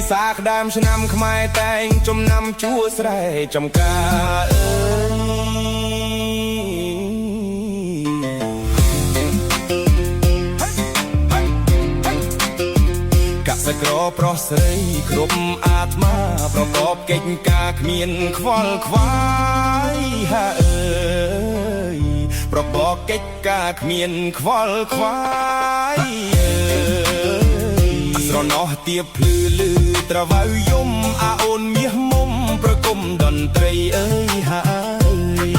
សាក្ដាមឆ្នាំខ្មែរតែងចំណាំជួស្រែចំការកសិករប្រុសស្រីគ្រប់អាត្មាប្រកបកិច្ចការគ្មានខ្វល់ខ្វាយហាអើយប្រកបកិច្ចការគ្មានខ្វល់ខ្វាយស្រណោះទៀបភ្លឺលឺត្រវ៉ៅយំអាអូនមាសមុំប្រគំតន្ត្រីអើយហាអើយ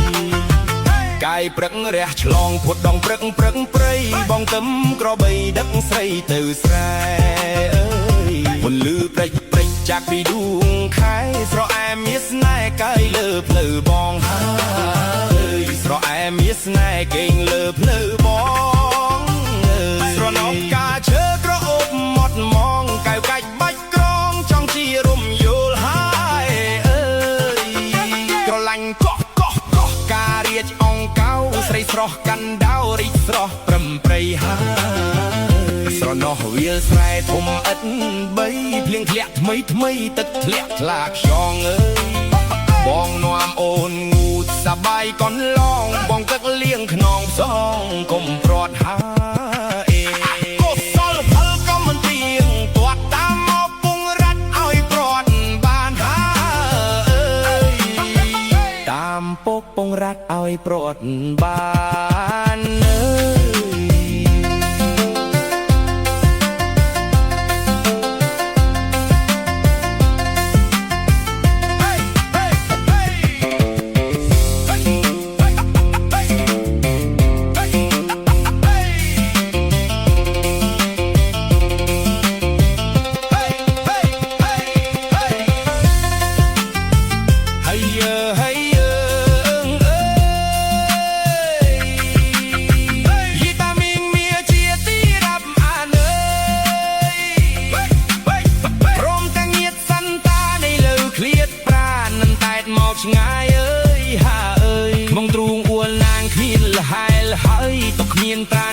កាយព្រឹករះឆ្លងភុតដងព្រឹកព្រៃបងទឹមក្របីដឹកស្រីទៅស្រែអើយពន្លឺព្រិចចាក់ពីដួងខែស្រអែមមាសស្នេហ៍កាយលើផ្លូវបងហើយស្រអែមមាសស្នេហ៍គេងលើផ្លូវបងស្រណោះកាឈើក្រអូបមាត់មងកៅកាច់បាច់ក្រងចង់ជារំយល់ហើយអើយក្រឡាញ់កោះការរៀចអង្កៅស្រីស្រស់កាន់ដោរីកស្រស់ព្រំព្រៃហើយស្រណោះវាលស្រែធំឥតបីភ្លៀងធ្លាក់ថ្មីទឹកធ្លាក់ថ្លាខ្យងអើយបងនាំអូនងូតសបាយកនឡងបងទឹកលៀងខ្នងផ្សងកុំព្រាត់ហើកុសលផលក៏មិនទៀងទាត់តាមមកពងរ៉ាត់ឲ្យព្រាត់បានហើយតាមពុកពងរ៉ាត់ឲ្យព្រាត់បានឆ្ងាយអើយហាអើយមកទ្រូងអួលណាងគ្មានលហើយទុកគ្មានប្រាន